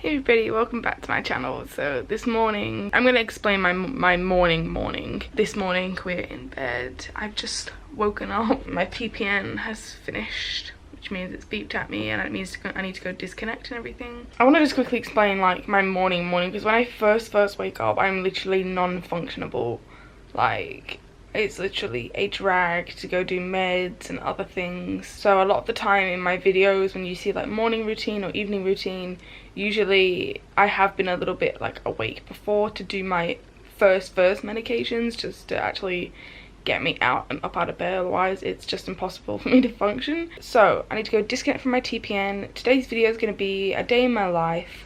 Hey everybody, welcome back to my channel. So this morning, I'm going to explain my morning. This morning we're in bed. I've just woken up. My TPN has finished, which means it's beeped at me and it means I need to go disconnect and everything. I want to just quickly explain like my morning because when I first wake up, I'm literally non-functionable. Like, it's literally a drag to go do meds and other things. So a lot of the time in my videos, when you see like morning routine or evening routine, usually I have been a little bit like awake before to do my first medications, just to actually get me out and up out of bed. Otherwise it's just impossible for me to function. So I need to go disconnect from my TPN. Today's video is going to be a day in my life.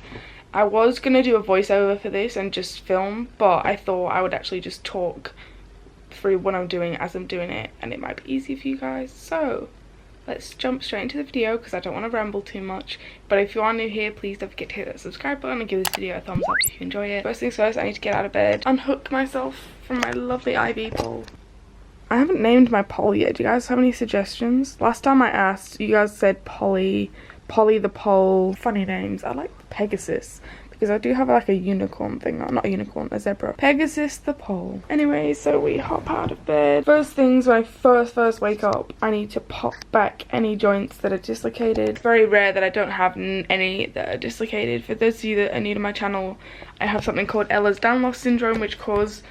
I was going to do a voiceover for this and just film, but I thought I would actually just talk through what I'm doing as I'm doing it, and it might be easy for you guys. So let's jump straight into the video because I don't want to ramble too much. But if you are new here, please don't forget to hit that subscribe button and give this video a thumbs up if you enjoy it. First things first, I need to get out of bed, unhook myself from my lovely IV pole. I haven't named my pole yet. Do you guys have any suggestions? Last time I asked, you guys said Polly the pole. Funny names. I like Pegasus, because I do have like a unicorn thing, not a unicorn, a zebra. Pegasus the pole. Anyway, so we hop out of bed. First things, when I first wake up, I need to pop back any joints that are dislocated. Very rare that I don't have any that are dislocated. For those of you that are new to my channel, I have something called Ehlers-Danlos syndrome, which causes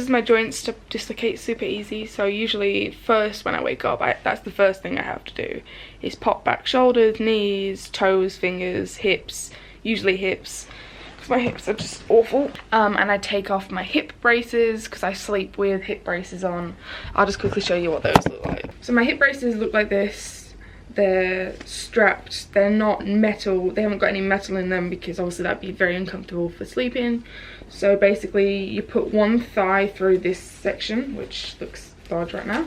my joints to dislocate super easy. So usually first when I wake up, that's the first thing I have to do, is pop back shoulders, knees, toes, fingers, hips, usually hips, because my hips are just awful. And I take off my hip braces because I sleep with hip braces on. I'll just quickly show you what those look like. So my hip braces look like this. They're strapped, they're not metal, they haven't got any metal in them because obviously that'd be very uncomfortable for sleeping. So basically you put one thigh through this section, which looks large right now,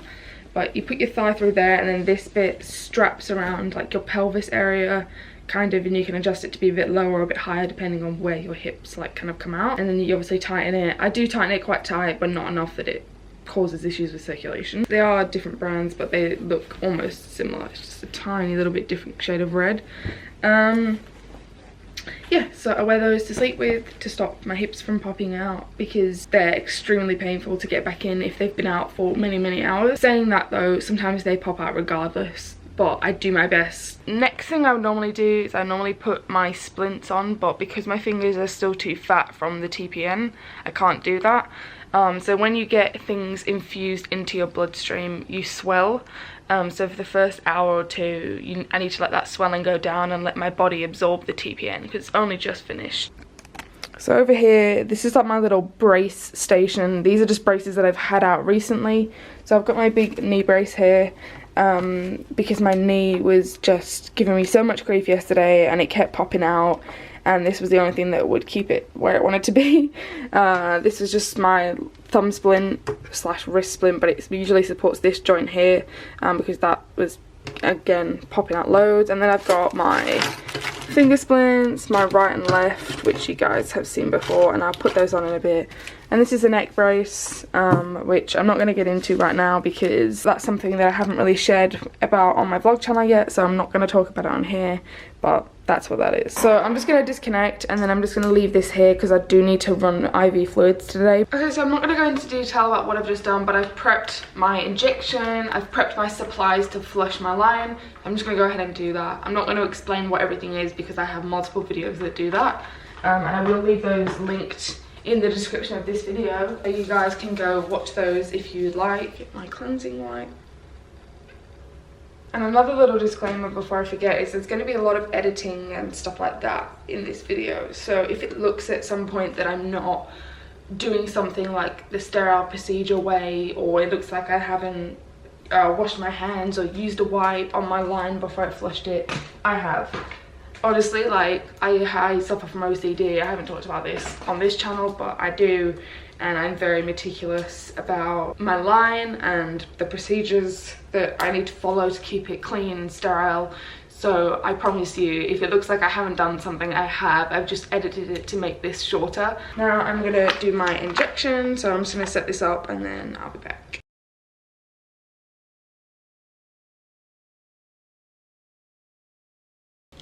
but you put your thigh through there, and then this bit straps around like your pelvis area kind of, and you can adjust it to be a bit lower or a bit higher depending on where your hips like kind of come out. And then you obviously tighten it. I do tighten it quite tight, but not enough that it causes issues with circulation. They are different brands, but they look almost similar. It's just a tiny little bit different shade of red. Yeah, so I wear those to sleep with to stop my hips from popping out, because they're extremely painful to get back in if they've been out for many hours. Saying that though, sometimes they pop out regardless, but I do my best. Next thing I would normally do is I normally put my splints on, but because my fingers are still too fat from the TPN, I can't do that. So when you get things infused into your bloodstream, you swell. So for the first hour or two, I need to let that swelling go down and let my body absorb the TPN, because it's only just finished. So over here, this is like my little brace station. These are just braces that I've had out recently. So I've got my big knee brace here, because my knee was just giving me so much grief yesterday and it kept popping out, and this was the only thing that would keep it where it wanted to be. This is just my thumb splint / wrist splint, but it usually supports this joint here, because that was again popping out loads. And then I've got my finger splints, my right and left, which you guys have seen before, and I'll put those on in a bit. And this is a neck brace, which I'm not going to get into right now because that's something that I haven't really shared about on my vlog channel yet, so I'm not going to talk about it on here, but that's what that is. So I'm just going to disconnect, and then I'm just going to leave this here because I do need to run IV fluids today. Okay, so I'm not going to go into detail about what I've just done, but I've prepped my injection, I've prepped my supplies to flush my line. I'm just going to go ahead and do that. I'm not going to explain what everything is because I have multiple videos that do that, and I will leave those linked in the description of this video, so you guys can go watch those if you'd like. My cleansing wipe. And another little disclaimer before I forget is there's going to be a lot of editing and stuff like that in this video, so if it looks at some point that I'm not doing something like the sterile procedure way, or it looks like I haven't washed my hands or used a wipe on my line before I flushed it, I have. Honestly, like, I suffer from OCD. I haven't talked about this on this channel, but I do, and I'm very meticulous about my line and the procedures that I need to follow to keep it clean and sterile. So I promise you, if it looks like I haven't done something, I have. I've just edited it to make this shorter. Now I'm gonna do my injection, so I'm just gonna set this up and then I'll be back.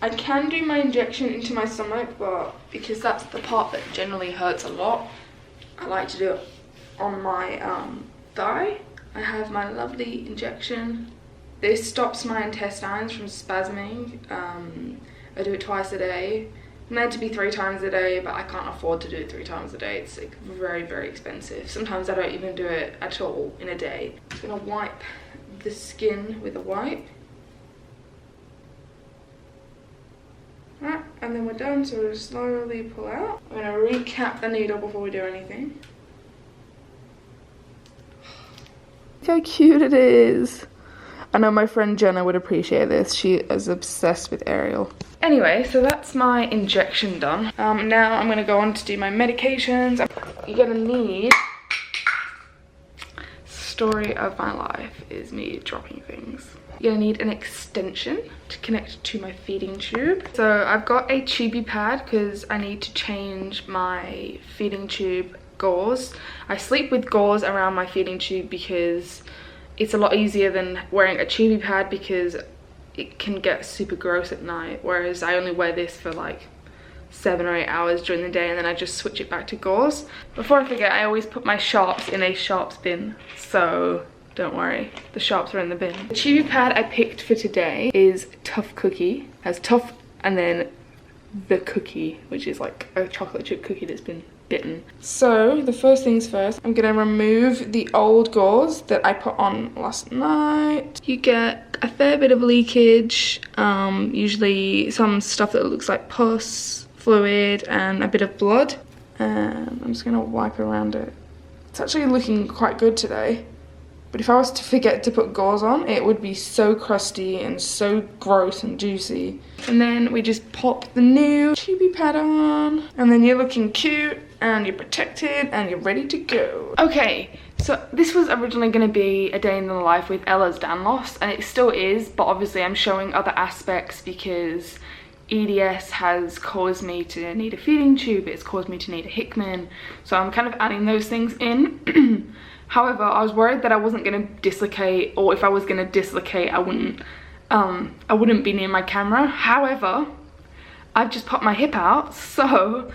I can do my injection into my stomach, but because that's the part that generally hurts a lot, I like to do it on my thigh. I have my lovely injection. This stops my intestines from spasming. I do it twice a day. Meant to be 3 times a day, but I can't afford to do it 3 times a day. It's like very, very expensive. Sometimes I don't even do it at all in a day. I'm gonna wipe the skin with a wipe. Right, and then we're done, so we'll slowly pull out. I'm gonna recap the needle before we do anything. Look how cute it is. I know my friend Jenna would appreciate this. She is obsessed with Ariel. Anyway, so that's my injection done. Now I'm gonna go on to do my medications. You're gonna need... Story of my life is me dropping things. You're gonna need an extension to connect to my feeding tube. So I've got a tubey pad because I need to change my feeding tube gauze. I sleep with gauze around my feeding tube because it's a lot easier than wearing a tubey pad because it can get super gross at night, whereas I only wear this for like 7 or 8 hours during the day and then I just switch it back to gauze. Before I forget, I always put my sharps in a sharps bin, so don't worry, the sharps are in the bin. The tubey pad I picked for today is Tough Cookie. It has Tough and then the cookie, which is like a chocolate chip cookie that's been bitten. So the first things first, I'm gonna remove the old gauze that I put on last night. You get a fair bit of leakage, usually some stuff that looks like pus, fluid, and a bit of blood. And I'm just gonna wipe around it. It's actually looking quite good today. But if I was to forget to put gauze on, it would be so crusty and so gross and juicy. And then we just pop the new tubey pad on. And then you're looking cute and you're protected and you're ready to go. Okay, so this was originally going to be a day in the life with Ella's Dan loss, and it still is, but obviously I'm showing other aspects because EDS has caused me to need a feeding tube, it's caused me to need a Hickman, so I'm kind of adding those things in. However, I was worried that I wasn't going to dislocate, or if I was going to dislocate, I wouldn't be near my camera. However, I've just popped my hip out, so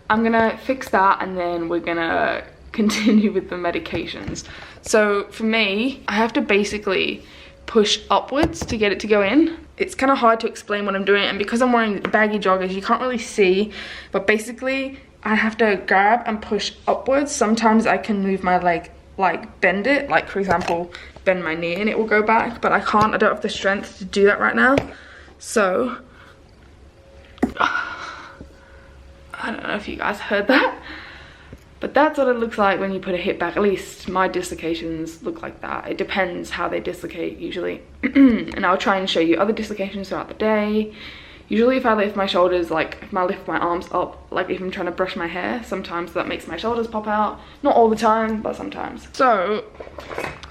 I'm gonna fix that and then we're gonna continue with the medications. So for me, I have to basically push upwards to get it to go in. It's kind of hard to explain what I'm doing, and because I'm wearing baggy joggers, you can't really see, but basically I have to grab and push upwards. Sometimes I can move my leg, like bend it, like for example, bend my knee and it will go back, but I can't, I don't have the strength to do that right now. So, I don't know if you guys heard that, but that's what it looks like when you put a hip back. At least my dislocations look like that. It depends how they dislocate usually. And I'll try and show you other dislocations throughout the day. Usually if I lift my shoulders, like if I lift my arms up, like if I'm trying to brush my hair, sometimes that makes my shoulders pop out. Not all the time, but sometimes. So,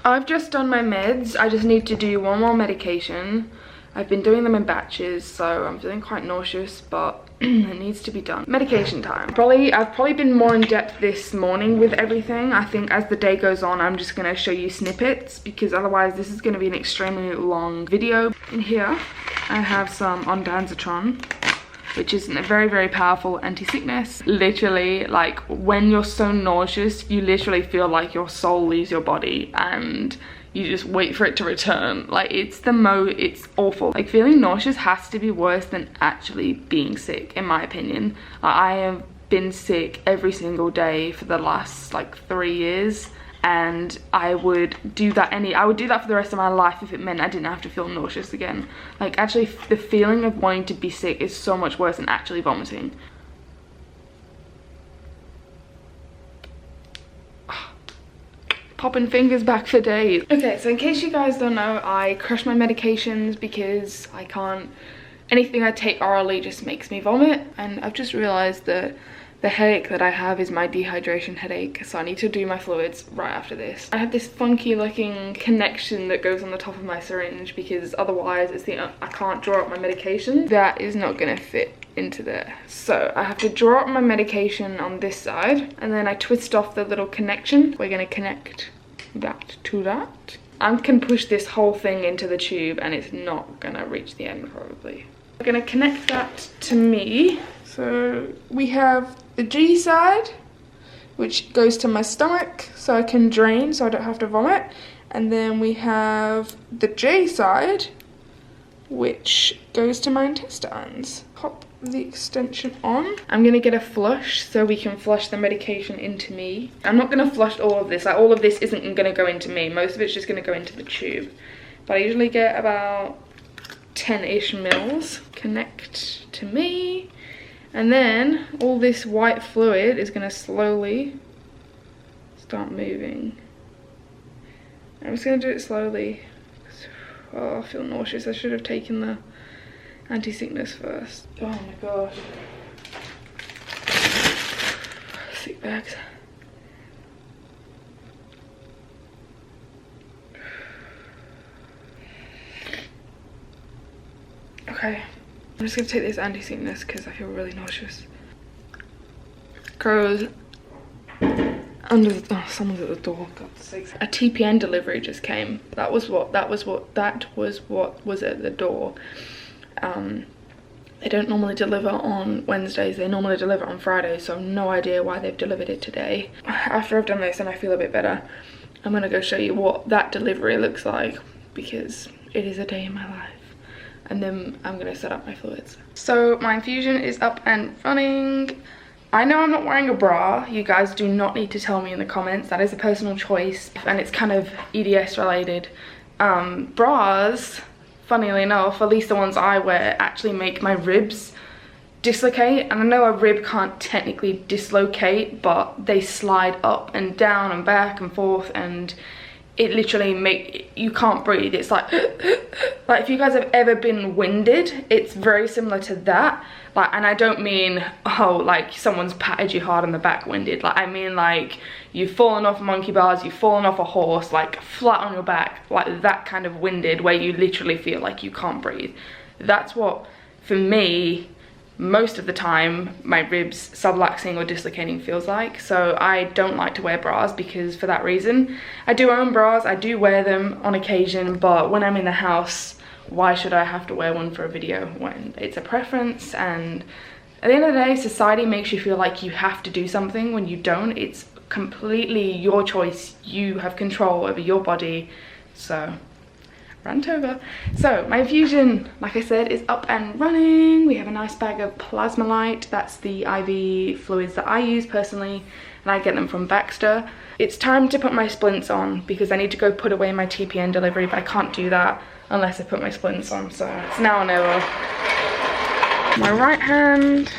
I've just done my meds. I just need to do one more medication. I've been doing them in batches, so I'm feeling quite nauseous, but it needs to be done. Medication time. I've probably been more in depth this morning with everything. I think as the day goes on, I'm just gonna show you snippets because otherwise this is gonna be an extremely long video. In here, I have some ondansetron, which is a very, very powerful anti-sickness. Literally, like when you're so nauseous, you literally feel like your soul leaves your body and you just wait for it to return. Like it's awful. Like feeling nauseous has to be worse than actually being sick, in my opinion. I have been sick every single day for the last like 3 years, and I would do that for the rest of my life if it meant I didn't have to feel nauseous again. Like actually the feeling of wanting to be sick is so much worse than actually vomiting. Popping fingers back for days. Okay, so in case you guys don't know, I crush my medications because I can't, anything I take orally just makes me vomit, and I've just realized that the headache that I have is my dehydration headache, so I need to do my fluids right after this. I have this funky looking connection that goes on the top of my syringe because otherwise I can't draw up my medication. That is not gonna fit into there. So I have to draw up my medication on this side and then I twist off the little connection. We're gonna connect that to that. I can push this whole thing into the tube and it's not gonna reach the end probably. I'm gonna connect that to me. So we have the G side, which goes to my stomach so I can drain so I don't have to vomit. And then we have the J side, which goes to my intestines. Pop the extension on. I'm gonna get a flush so we can flush the medication into me. I'm not gonna flush all of this. Like, all of this isn't gonna go into me. Most of it's just gonna go into the tube. But I usually get about 10-ish mils. Connect to me. And then all this white fluid is gonna slowly start moving. I'm just gonna do it slowly. Oh, I feel nauseous. I should have taken the anti-sickness first. Oh my gosh. Sick bags. Okay. I'm just gonna take this anti-sickness because I feel really nauseous. Goes under the, oh, someone's at the door, God's sakes. A TPN delivery just came. That was what was at the door. They don't normally deliver on Wednesdays, they normally deliver on Fridays, so I have no idea why they've delivered it today. After I've done this and I feel a bit better, I'm gonna go show you what that delivery looks like, because it is a day in my life. And then I'm gonna set up my fluids. So my infusion is up and running. I know I'm not wearing a bra. You guys do not need to tell me in the comments. That is a personal choice, and it's kind of EDS related. Bras, funnily enough, at least the ones I wear, actually make my ribs dislocate. And I know a rib can't technically dislocate, but they slide up and down and back and forth, and it literally you can't breathe. It's like like if you guys have ever been winded, it's very similar to that. Like, and I don't mean, oh, like someone's patted you hard on the back winded. Like, I mean like you've fallen off monkey bars, you've fallen off a horse, like flat on your back, like that kind of winded where you literally feel like you can't breathe. That's what, for me, most of the time my ribs subluxing or dislocating feels like. So I don't like to wear bras because for that reason. I do own bras, I do wear them on occasion, but when I'm in the house, why should I have to wear one for a video when it's a preference? And at the end of the day, society makes you feel like you have to do something when you don't. It's completely your choice. You have control over your body. So rant over. So my infusion, like I said, is up and running. We have a nice bag of Plasma-Lyte. That's the IV fluids that I use personally, and I get them from Baxter. It's time to put my splints on because I need to go put away my TPN delivery, but I can't do that unless I put my splints on, so it's now or never. My right hand.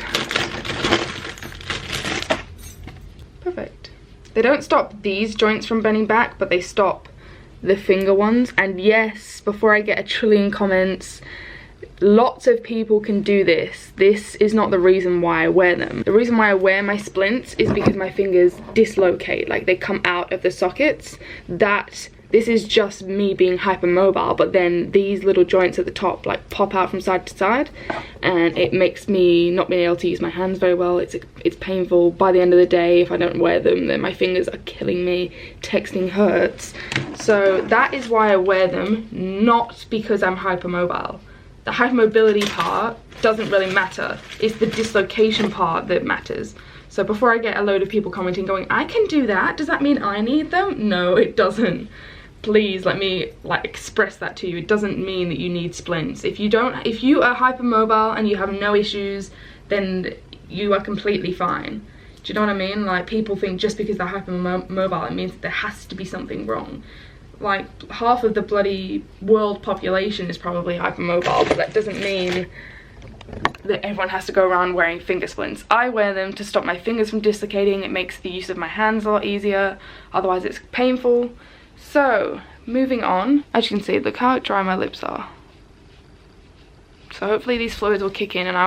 Perfect. They don't stop these joints from bending back, but they stop the finger ones. And yes, before I get a trillion comments, lots of people can do this. This is not the reason why I wear them. The reason why I wear my splints is because my fingers dislocate, like they come out of the sockets. This is just me being hypermobile, but then these little joints at the top like pop out from side to side, and it makes me not being able to use my hands very well. It's painful. By the end of the day, if I don't wear them, then my fingers are killing me. Texting hurts. So that is why I wear them, not because I'm hypermobile. The hypermobility part doesn't really matter. It's the dislocation part that matters. So before I get a load of people commenting going, I can do that, does that mean I need them? No, it doesn't. Please let me like express that to you. It doesn't mean that you need splints. If you are hypermobile and you have no issues, then you are completely fine. Do you know what I mean? Like, people think just because they're hypermobile, it means that there has to be something wrong. Like, half of the bloody world population is probably hypermobile, but that doesn't mean that everyone has to go around wearing finger splints. I wear them to stop my fingers from dislocating. It makes the use of my hands a lot easier, otherwise it's painful. So, moving on, as you can see, look how dry my lips are. So hopefully these fluids will kick in and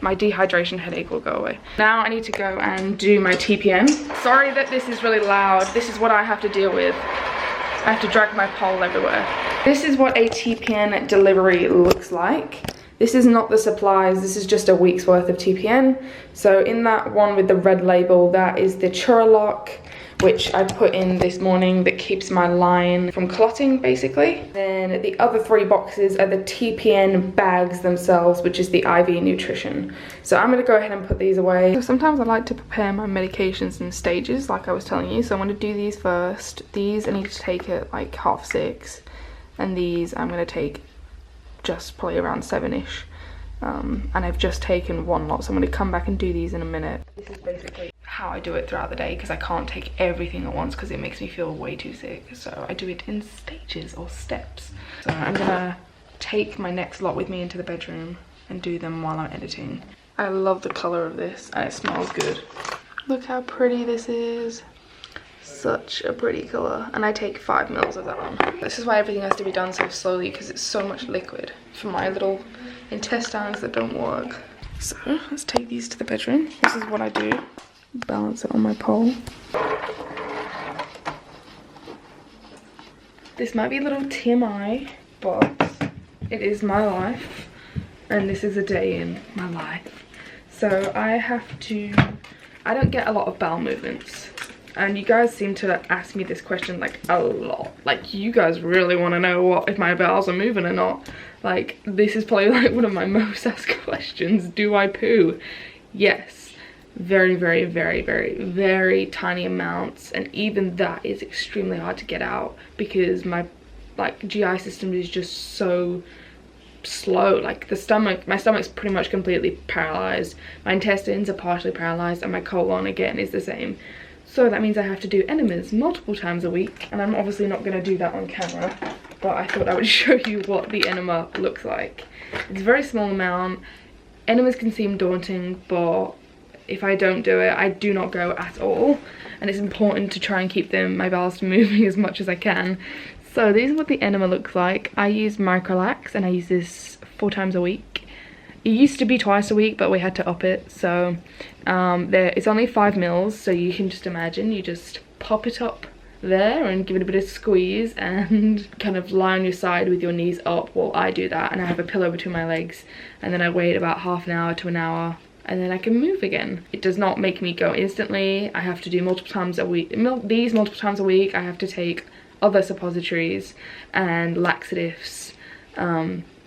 my dehydration headache will go away. Now I need to go and do my TPN. Sorry that this is really loud. This is what I have to deal with. I have to drag my pole everywhere. This is what a TPN delivery looks like. This is not the supplies, this is just a week's worth of TPN. So in that one with the red label, that is the Churaloc, which I put in this morning that keeps my line from clotting, basically. Then the other 3 boxes are the TPN bags themselves, which is the IV nutrition. So I'm gonna go ahead and put these away. So sometimes I like to prepare my medications in stages, like I was telling you. So I'm gonna do these first. These I need to take at like 6:30, and these I'm gonna take just probably around 7ish. And I've just taken 1 lot, so I'm going to come back and do these in a minute. This is basically how I do it throughout the day, because I can't take everything at once because it makes me feel way too sick. So I do it in stages or steps. So I'm gonna take my next lot with me into the bedroom and do them while I'm editing. I love the color of this, and it smells good. Look how pretty this is. Such a pretty color, and I take 5 mils of that one. This is why everything has to be done so slowly, because it's so much liquid for my little intestines that don't work. So let's take these to the bedroom. This is what I do. Balance it on my pole. This might be a little TMI, but it is my life, and this is a day in my life. So I don't get a lot of bowel movements. And you guys seem to ask me this question like a lot. Like, you guys really want to know if my bowels are moving or not. Like, this is probably like one of my most asked questions. Do I poo? Yes. Very, very, very, very, very tiny amounts. And even that is extremely hard to get out, because my GI system is just so slow. Like my stomach's pretty much completely paralyzed. My intestines are partially paralyzed, and my colon again is the same. So that means I have to do enemas multiple times a week, and I'm obviously not going to do that on camera, but I thought I would show you what the enema looks like. It's a very small amount. Enemas can seem daunting, but if I don't do it, I do not go at all, and it's important to try and keep my bowels moving as much as I can. So these are what the enema looks like. I use Microlax, and I use this 4 times a week. It used to be twice a week, but we had to up it. So it's only 5 mils, so you can just imagine, you just pop it up there and give it a bit of squeeze and kind of lie on your side with your knees up while I do that. And I have a pillow between my legs, and then I wait about half an hour to an hour, and then I can move again. It does not make me go instantly. I have to do multiple times a week. These multiple times a week. I have to take other suppositories and laxatives.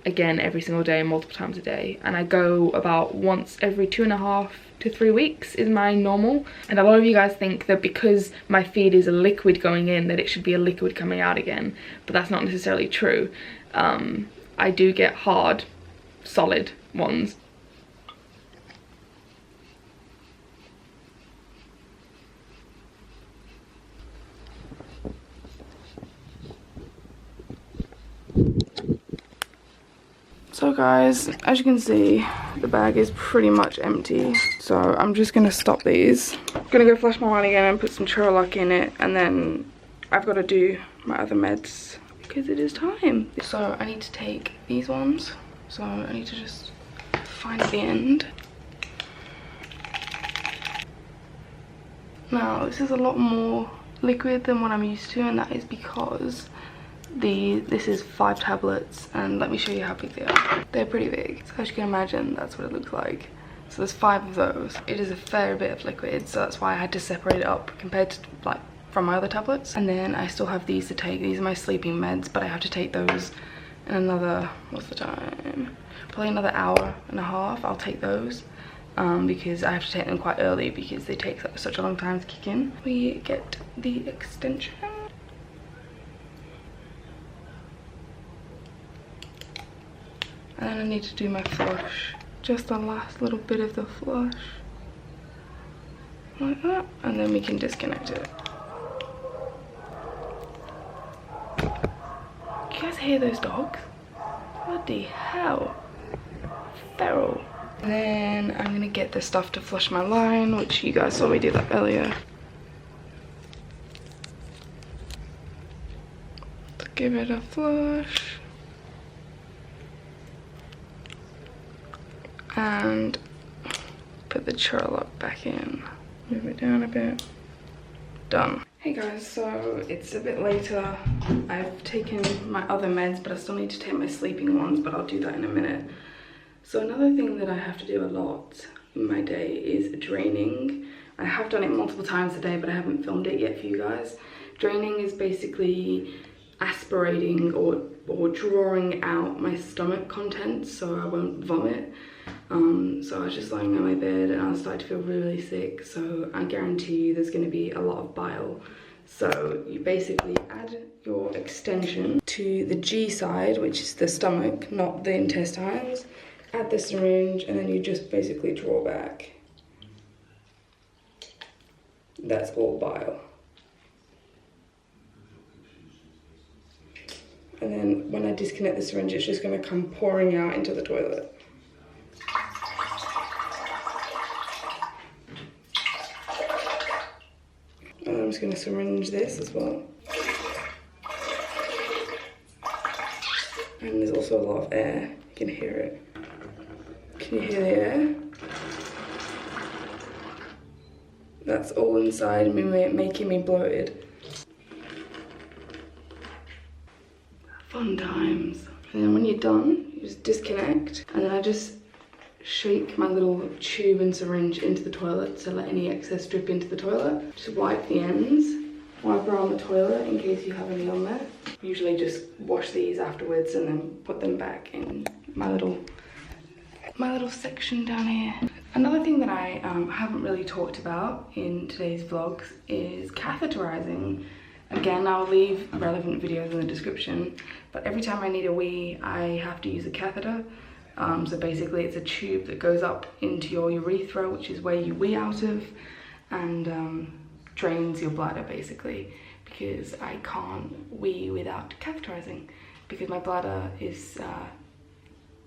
Again, every single day, multiple times a day, and I go about once every 2.5 to 3 weeks is my normal. And a lot of you guys think that because my feed is a liquid going in, that it should be a liquid coming out again, but that's not necessarily true. I do get hard, solid ones. So guys, as you can see, the bag is pretty much empty. So I'm just gonna stop these. I'm gonna go flush my line again and put some Churlock in it, and then I've got to do my other meds because it is time. So I need to take these ones. So I need to just find the end. Now this is a lot more liquid than what I'm used to, and that is because this is 5 tablets, and let me show you how big they are. They're pretty big, so as you can imagine, that's what it looks like. So there's 5 of those. It is a fair bit of liquid, so that's why I had to separate it up compared to from my other tablets. And then I still have these to take. These are my sleeping meds, but I have to take those in another, what's the time? Probably another 1.5 hours. I'll take those because I have to take them quite early because they take such a long time to kick in. We get the extension. And then I need to do my flush. Just the last little bit of the flush. Like that. And then we can disconnect it. You guys hear those dogs? Bloody hell. Feral. And then I'm gonna get the stuff to flush my line, which you guys saw me do that earlier. To give it a flush. And put the Churlock back in. Move it down a bit. Done. Hey guys, so it's a bit later. I've taken my other meds, but I still need to take my sleeping ones, but I'll do that in a minute. So another thing that I have to do a lot in my day is draining, I have done it multiple times today, but I haven't filmed it yet for you guys. Draining is basically aspirating or drawing out my stomach contents so I won't vomit. So I was just lying on my bed and I started to feel really sick, so I guarantee you there's going to be a lot of bile. So you basically add your extension to the G side, which is the stomach, not the intestines. Add the syringe and then you just basically draw back. That's all bile. And then when I disconnect the syringe, it's just going to come pouring out into the toilet. And I'm just going to syringe this as well. And there's also a lot of air. You can hear it. Can you hear the air? That's all inside me, making me bloated. Fun times. And then when you're done, you just disconnect. And then I just shake my little tube and syringe into the toilet to let any excess drip into the toilet. Just wipe the ends. Wipe around the toilet in case you have any on there. Usually just wash these afterwards and then put them back in my little section down here. Another thing that I haven't really talked about in today's vlogs is catheterizing. Again, I'll leave relevant videos in the description, but every time I need a wee, I have to use a catheter. So basically it's a tube that goes up into your urethra, which is where you wee out of, and drains your bladder basically, because I can't wee without catheterizing, because my bladder is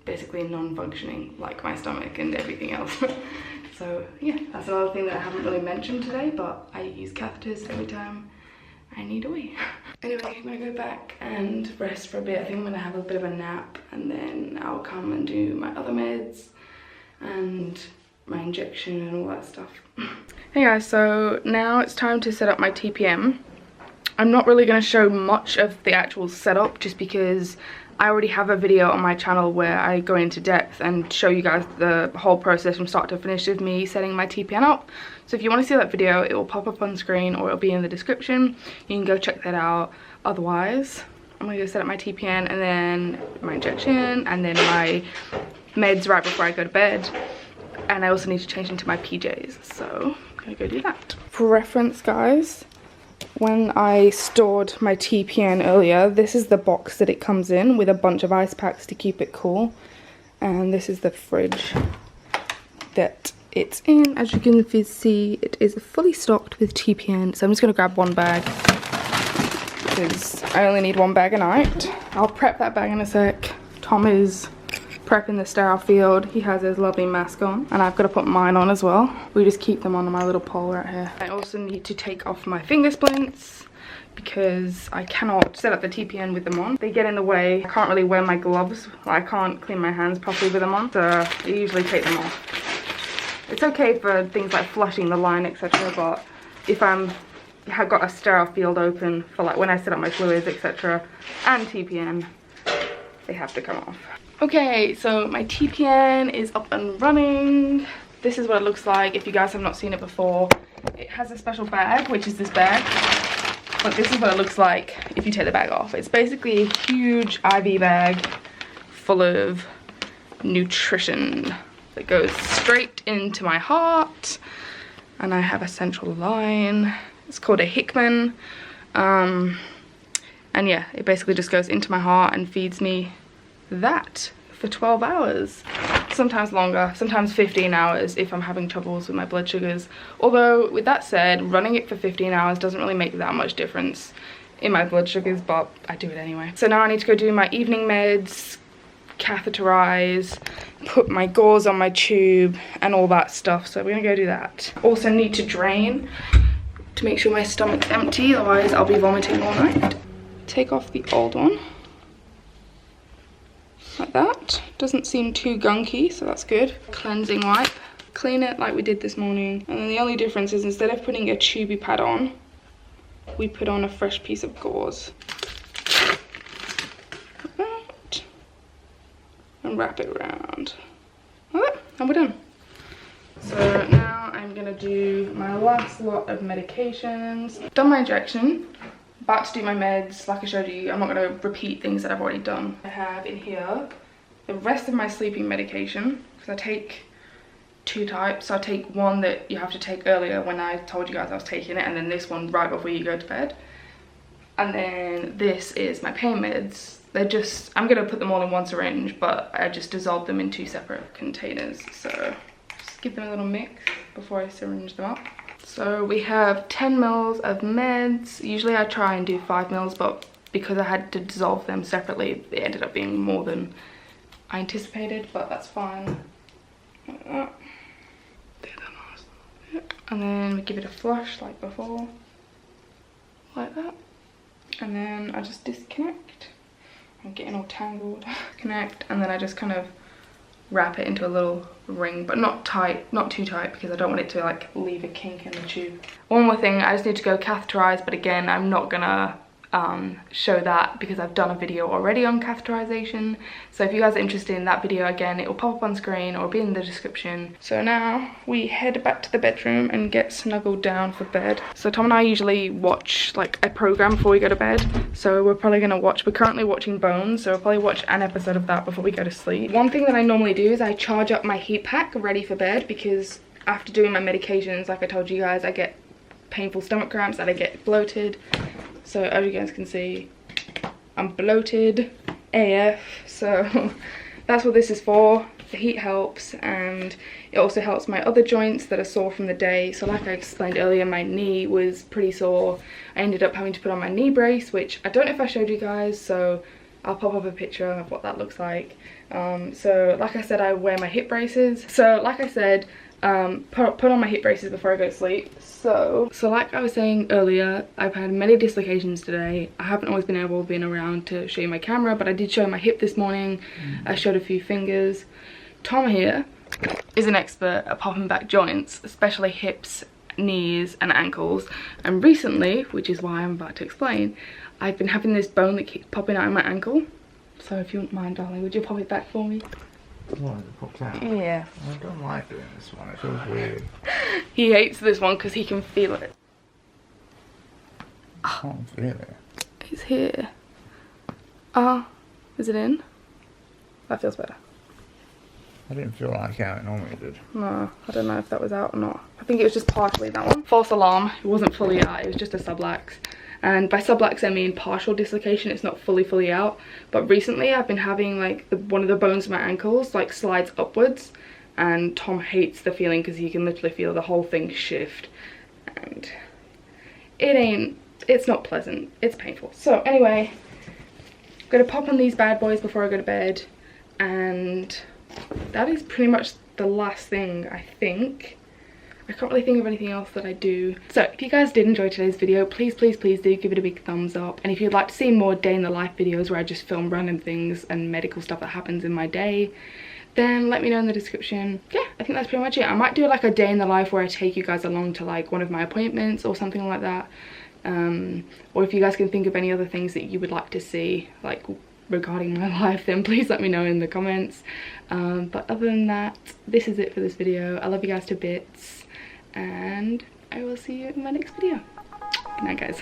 basically non-functioning, like my stomach and everything else. So yeah, that's another thing that I haven't really mentioned today, but I use catheters every time I need a wee. Anyway, I'm gonna go back and rest for a bit. I think I'm gonna have a bit of a nap and then I'll come and do my other meds and my injection and all that stuff. Hey guys, so now it's time to set up my TPM. I'm not really gonna show much of the actual setup just because I already have a video on my channel where I go into depth and show you guys the whole process from start to finish of me setting my TPN up. So if you want to see that video, it will pop up on screen or it'll be in the description. You can go check that out. Otherwise, I'm going to go set up my TPN and then my injection and then my meds right before I go to bed. And I also need to change into my PJs. So I'm going to go do that. For reference, guys, when I stored my TPN earlier, this is the box that it comes in with a bunch of ice packs to keep it cool. And this is the fridge that it's in. As you can see, it is fully stocked with TPN. So I'm just going to grab one bag because I only need one bag a night. I'll prep that bag in a sec. Tom is prepping the sterile field. He has his lovely mask on and I've got to put mine on as well. We just keep them on my little pole right here. I also need to take off my finger splints because I cannot set up the TPN with them on. They get in the way. I can't really wear my gloves. I can't clean my hands properly with them on, so I usually take them off. It's okay for things like flushing the line, etc., but if I've got a sterile field open for like when I set up my fluids, etc., and TPN, they have to come off. Okay, so my TPN is up and running. This is what it looks like if you guys have not seen it before. It has a special bag, which is this bag. But this is what it looks like if you take the bag off. It's basically a huge IV bag full of nutrition that goes straight into my heart. And I have a central line. It's called a Hickman. And yeah, it basically just goes into my heart and feeds me that for 12 hours. Sometimes longer, sometimes 15 hours if I'm having troubles with my blood sugars. Although, with that said, running it for 15 hours doesn't really make that much difference in my blood sugars, but I do it anyway. So now I need to go do my evening meds, catheterize, put my gauze on my tube and all that stuff. So we're gonna go do that. Also need to drain to make sure my stomach's empty, otherwise I'll be vomiting all night. Take off the old one. Like that. Doesn't seem too gunky, so that's good. Cleansing wipe. Clean it like we did this morning. And then the only difference is instead of putting a tubey pad on, we put on a fresh piece of gauze. Like that. And wrap it around. Like that. And we're done. So now I'm I'm gonna do my last lot of medications. Done my injection, about to do my meds. Like I showed you, I'm not gonna repeat things that I've already done. I have in here the rest of my sleeping medication, because I take 2 types. So I take one that you have to take earlier when I told you guys I was taking it, and then this one right before you go to bed. And then this is my pain meds. They're just, I'm gonna put them all in one syringe, but I just dissolve them in 2 separate containers. So just give them a little mix before I syringe them up. So we have 10 mils of meds. Usually I try and do 5 mils, but because I had to dissolve them separately, it ended up being more than I anticipated, but that's fine. Like that. And then we give it a flush like before, like that. And then I just disconnect. I'm getting all tangled. Connect, and then I just kind of wrap it into a little ring, but not tight, not too tight, because I don't want it to like leave a kink in the tube. One more thing, I just need to go catheterize, but again, I'm not gonna show that because I've done a video already on catheterization. So if you guys are interested in that video, again, it will pop up on screen or be in the description. So now we head back to the bedroom and get snuggled down for bed. So Tom and I usually watch like a program before we go to bed. So we're probably gonna watch, we're currently watching Bones, so we'll probably watch an episode of that before we go to sleep. One thing that I normally do is I charge up my heat pack ready for bed, because after doing my medications, like I told you guys, I get painful stomach cramps and I get bloated. So as you guys can see, I'm bloated AF, so that's what this is for. The heat helps, and it also helps my other joints that are sore from the day. So like I explained earlier, my knee was pretty sore. I ended up having to put on my knee brace, which I don't know if I showed you guys, so I'll pop up a picture of what that looks like. So like I said, I wear my hip braces. So like I said, put on my hip braces before I go to sleep. So like I was saying earlier, I've had many dislocations today. I haven't always been able to be around to show you my camera, but I did show my hip this morning. I showed a few fingers. Tom here is an expert at popping back joints, especially hips, knees and ankles. And recently, which is why I'm about to explain, I've been having this bone that keeps popping out of my ankle. So if you wouldn't mind, darling, would you pop it back for me? What, it popped out? Yeah. I don't like doing this one, it feels weird. He hates this one because he can feel it. I can't feel it. It's here. Is it in? That feels better. I didn't feel like how it normally did. No, I don't know if that was out or not. I think it was just partially that one. False alarm, it wasn't fully out, it was just a sublux. And by sublux I mean partial dislocation, it's not fully out. But recently I've been having like one of the bones of my ankles like slides upwards, and Tom hates the feeling because he can literally feel the whole thing shift. And it's not pleasant, it's painful. So anyway, I'm gonna pop on these bad boys before I go to bed, and that is pretty much the last thing I think. I can't really think of anything else that I do. So if you guys did enjoy today's video, please do give it a big thumbs up. And if you'd like to see more day in the life videos where I just film random things and medical stuff that happens in my day, then let me know in the description. Yeah, I think that's pretty much it. I might do like a day in the life where I take you guys along to like one of my appointments or something like that. Or if you guys can think of any other things that you would like to see like regarding my life, then please let me know in the comments. But other than that, this is it for this video. I love you guys to bits, and I will see you in my next video. Good night, guys.